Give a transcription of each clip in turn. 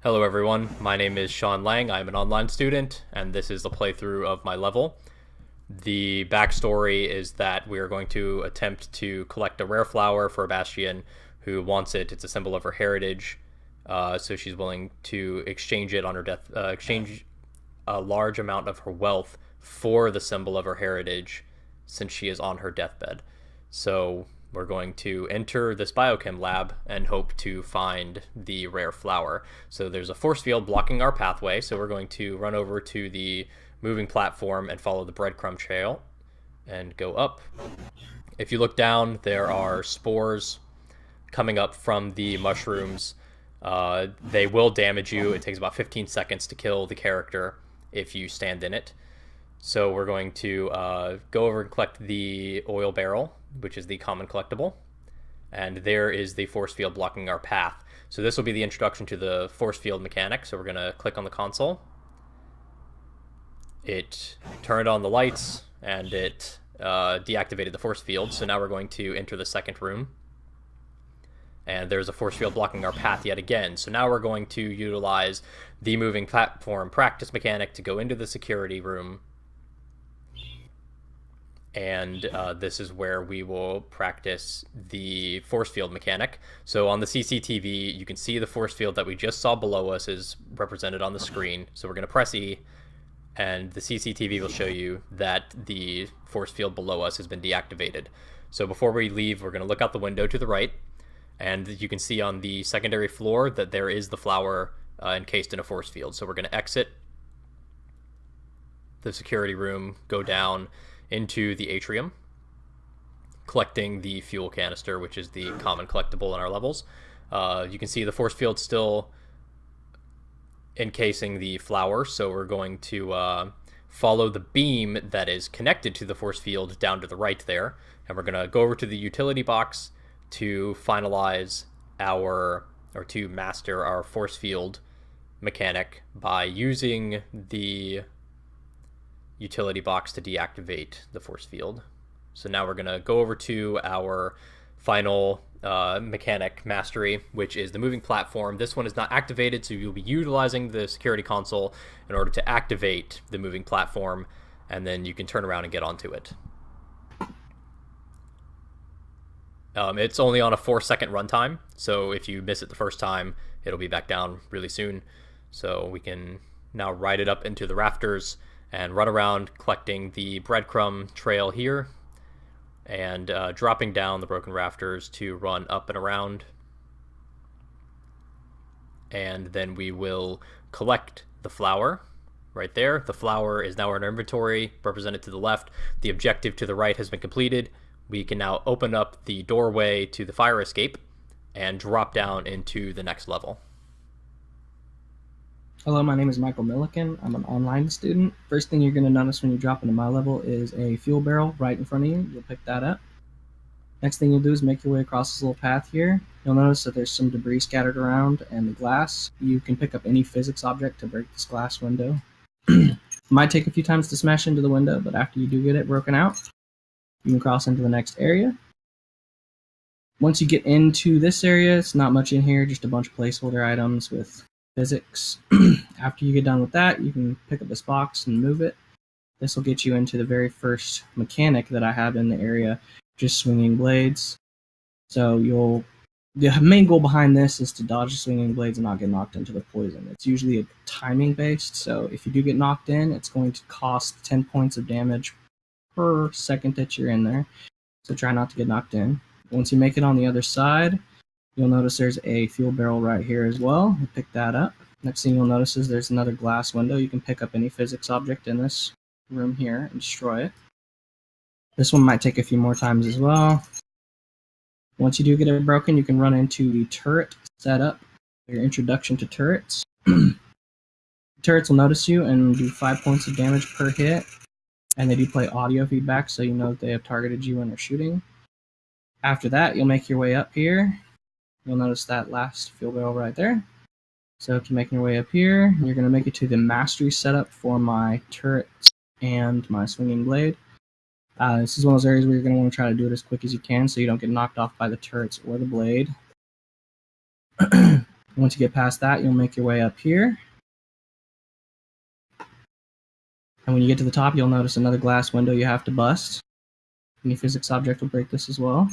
Hello everyone, my name is Sean Lang. I'm an online student, and this is the playthrough of my level. The backstory is that we are going to attempt to collect a rare flower for a Bastion who wants it. It's a symbol of her heritage, so she's willing to exchange it on her death, exchange a large amount of her wealth for the symbol of her heritage since she is on her deathbed. So we're going to enter this biochem lab and hope to find the rare flower. So there's a force field blocking our pathway, so we're going to run over to the moving platform and follow the breadcrumb trail and go up. If you look down, there are spores coming up from the mushrooms. They will damage you. It takes about 15 seconds to kill the character if you stand in it. So we're going to go over and collect the oil barrel, which is the common collectible. And there is the force field blocking our path. So this will be the introduction to the force field mechanic. So we're going to click on the console. It turned on the lights, and it deactivated the force field. So now we're going to enter the second room. And there's a force field blocking our path yet again. So now we're going to utilize the moving platform practice mechanic to go into the security room. And this is where we will practice the force field mechanic. So on the CCTV, you can see the force field that we just saw below us is represented on the screen. So we're going to press E, and the CCTV will show you that the force field below us has been deactivated. So before we leave, we're going to look out the window to the right, and you can see on the secondary floor that there is the flower encased in a force field. So we're going to exit the security room, go down into the atrium, collecting the fuel canister, which is the common collectible in our levels. You can see the force field still encasing the flower, so we're going to follow the beam that is connected to the force field down to the right there, and we're going to go over to the utility box to finalize or to master our force field mechanic by using the utility box to deactivate the force field. So now we're going to go over to our final mechanic mastery, which is the moving platform. This one is not activated, so you'll be utilizing the security console in order to activate the moving platform, and then you can turn around and get onto it. It's only on a 4-second runtime, so if you miss it the first time, it'll be back down really soon. So we can now ride it up into the rafters and run around collecting the breadcrumb trail here and dropping down the broken rafters to run up and around. And then we will collect the flower right there. The flower is now in our inventory, represented to the left. The objective to the right has been completed. We can now open up the doorway to the fire escape and drop down into the next level. Hello, my name is Michael Millican. I'm an online student. First thing you're going to notice when you drop into my level is a fuel barrel right in front of you. You'll pick that up. Next thing you'll do is make your way across this little path here. You'll notice that there's some debris scattered around and the glass. You can pick up any physics object to break this glass window. It might take a few times to smash into the window, but after you do get it broken out, you can cross into the next area. Once you get into this area, it's not much in here, just a bunch of placeholder items with physics. After you get done with that, you can pick up this box and move it. This will get you into the very first mechanic that I have in the area, just swinging blades. So the main goal behind this is to dodge the swinging blades and not get knocked into the poison. It's usually a timing based, so if you do get knocked in, it's going to cost 10 points of damage per second that you're in there. So try not to get knocked in. Once you make it on the other side, you'll notice there's a fuel barrel right here as well. You pick that up. Next thing you'll notice is there's another glass window. You can pick up any physics object in this room here and destroy it. This one might take a few more times as well. Once you do get it broken, you can run into the turret setup, your introduction to turrets. Turrets will notice you and do 5 points of damage per hit, and they do play audio feedback, so you know that they have targeted you when they're shooting. After that, you'll make your way up here. You'll notice that last fuel barrel right there. So if you're making your way up here, you're going to make it to the mastery setup for my turrets and my swinging blade. This is one of those areas where you're going to want to try to do it as quick as you can so you don't get knocked off by the turrets or the blade. Once you get past that, you'll make your way up here. And when you get to the top, you'll notice another glass window you have to bust. Any physics object will break this as well.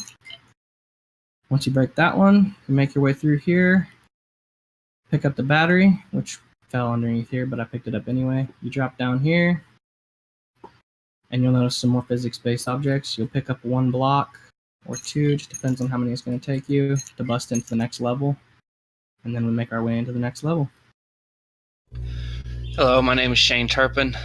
Once you break that one, you make your way through here, pick up the battery, which fell underneath here, but I picked it up anyway. You drop down here, and you'll notice some more physics-based objects. You'll pick up one block or two, just depends on how many it's going to take you to bust into the next level. And then we make our way into the next level. Hello, my name is Shane Turpin.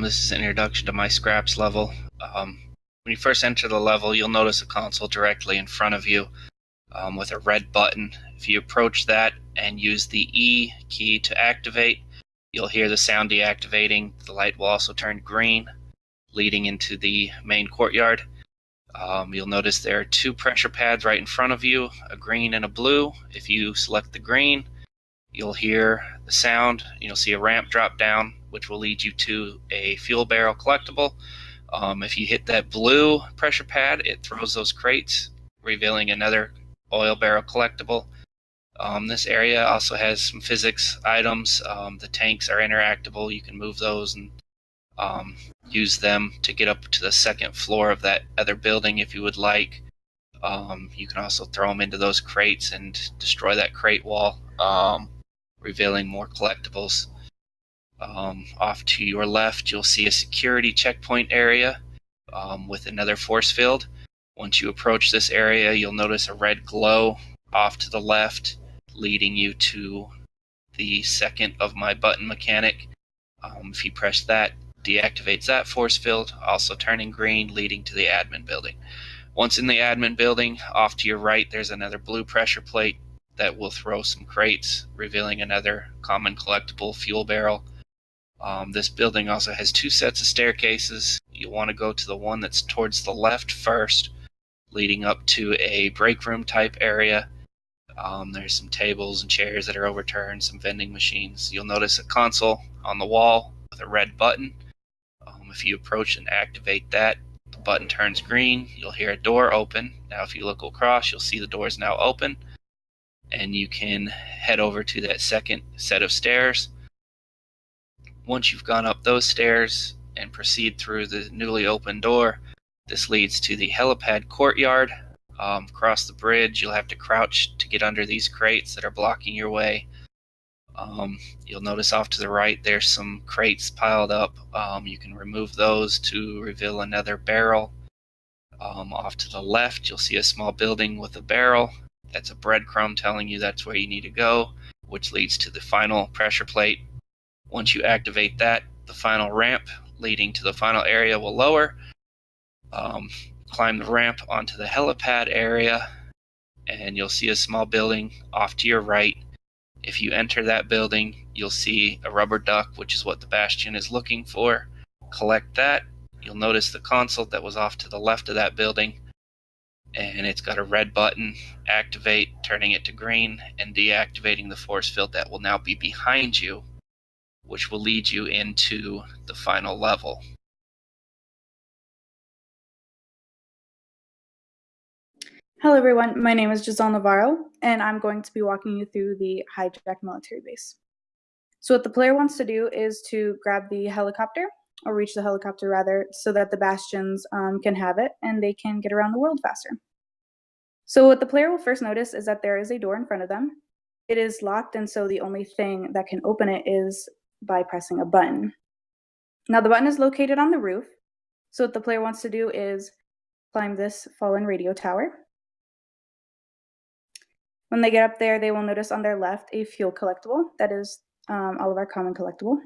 This is an introduction to my scraps level. When you first enter the level, you'll notice a console directly in front of you with a red button. If you approach that and use the E key to activate, you'll hear the sound deactivating. The light will also turn green, leading into the main courtyard. You'll notice there are two pressure pads right in front of you, a green and a blue. If you select the green, you'll hear the sound. You'll see a ramp drop down, which will lead you to a fuel barrel collectible. If you hit that blue pressure pad, it throws those crates, revealing another oil barrel collectible. This area also has some physics items. The tanks are interactable. You can move those and use them to get up to the second floor of that other building if you would like. You can also throw them into those crates and destroy that crate wall, revealing more collectibles. Off to your left, you'll see a security checkpoint area with another force field. Once you approach this area, you'll notice a red glow off to the left, leading you to the second of my button mechanic. If you press that, deactivates that force field, also turning green, leading to the admin building. Once in the admin building, off to your right, there's another blue pressure plate that will throw some crates, revealing another common collectible fuel barrel. This building also has two sets of staircases. You'll want to go to the one that's towards the left first, leading up to a break room type area. There's some tables and chairs that are overturned, some vending machines. You'll notice a console on the wall with a red button. If you approach and activate that, the button turns green. You'll hear a door open. Now if you look across, you'll see the door is now open, and you can head over to that second set of stairs. Once you've gone up those stairs and proceed through the newly opened door, this leads to the helipad courtyard. Across the bridge, you'll have to crouch to get under these crates that are blocking your way. You'll notice off to the right there's some crates piled up. You can remove those to reveal another barrel. Off to the left, you'll see a small building with a barrel. That's a breadcrumb telling you that's where you need to go, which leads to the final pressure plate. Once you activate that, the final ramp leading to the final area will lower. Climb the ramp onto the helipad area, and you'll see a small building off to your right. If you enter that building, you'll see a rubber duck, which is what the Bastion is looking for. Collect that. You'll notice the console that was off to the left of that building, and it's got a red button. Activate, turning it to green, and deactivating the force field that will now be behind you, which will lead you into the final level. Hello everyone, my name is Giselle Navarro, and I'm going to be walking you through the hijacked military base. So what the player wants to do is to grab the helicopter, or reach the helicopter rather, so that the Bastions can have it and they can get around the world faster. So what the player will first notice is that there is a door in front of them. It is locked, and so the only thing that can open it is by pressing a button. Now the button is located on the roof, so what the player wants to do is climb this fallen radio tower. When they get up there, they will notice on their left a fuel collectible. That is all of our common collectible.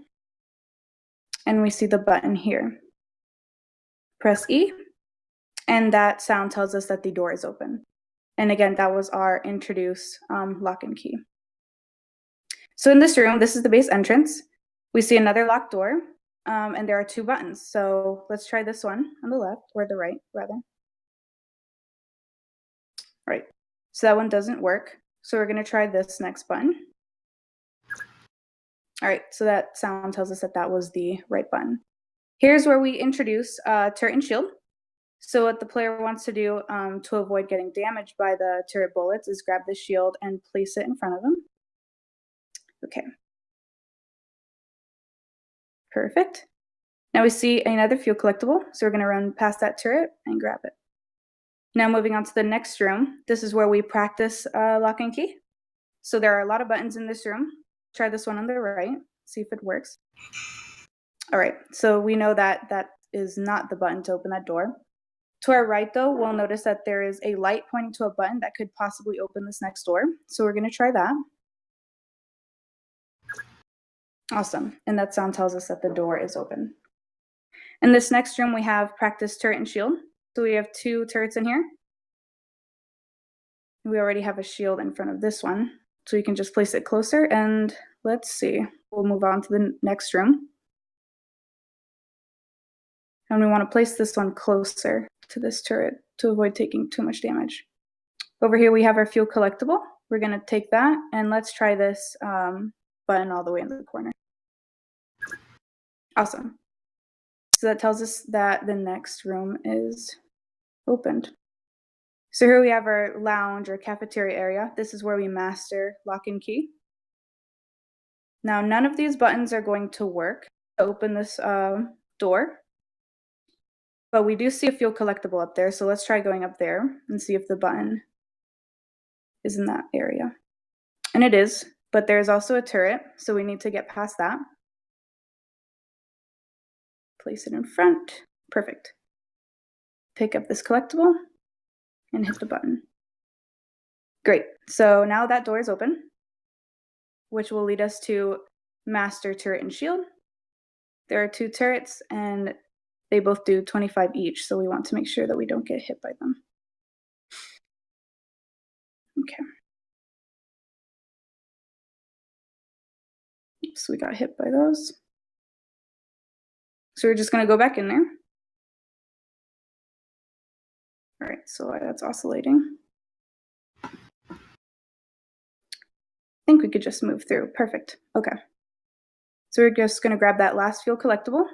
And we see the button here. Press E, and that sound tells us that the door is open. And again, that was our introduce lock and key. So in this room, this is the base entrance. We see another locked door, and there are two buttons. So let's try this one on the left, or the right, rather. All right. So that one doesn't work. So we're going to try this next button. All right, so that sound tells us that that was the right button. Here's where we introduce turret and shield. So what the player wants to do to avoid getting damaged by the turret bullets is grab the shield and place it in front of them. Okay. Perfect. Now we see another fuel collectible, so we're going to run past that turret and grab it. Now moving on to the next room. This is where we practice lock and key. So there are a lot of buttons in this room. Try this one on the right, see if it works. All right, so we know that that is not the button to open that door. To our right, though, we'll notice that there is a light pointing to a button that could possibly open this next door. So we're going to try that. Awesome. And that sound tells us that the door is open. In this next room, we have practice turret and shield. So we have 2 turrets in here. We already have a shield in front of this one. So you can just place it closer and let's see. We'll move on to the next room. And we want to place this one closer to this turret to avoid taking too much damage. Over here we have our fuel collectible. We're going to take that and let's try this button all the way in the corner. Awesome. So that tells us that the next room is opened. So here we have our lounge or cafeteria area. This is where we master lock and key. Now none of these buttons are going to work to open this door. But we do see a fuel collectible up there, so let's try going up there and see if the button is in that area. And it is, but there's also a turret, so we need to get past that. Place it in front. Perfect. Pick up this collectible and hit the button. Great. So now that door is open, which will lead us to master turret and shield. There are 2 turrets and they both do 25 each, so we want to make sure that we don't get hit by them. Okay. So we got hit by those. So we're just going to go back in there. All right, so that's oscillating. I think we could just move through. Perfect. Okay. So we're just going to grab that last fuel collectible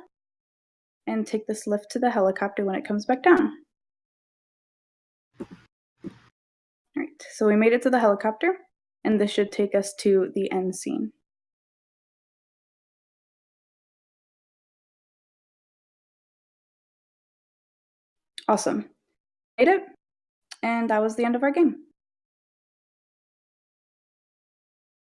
and take this lift to the helicopter when it comes back down. All right, so we made it to the helicopter, and this should take us to the end scene. Awesome. Made it, and that was the end of our game.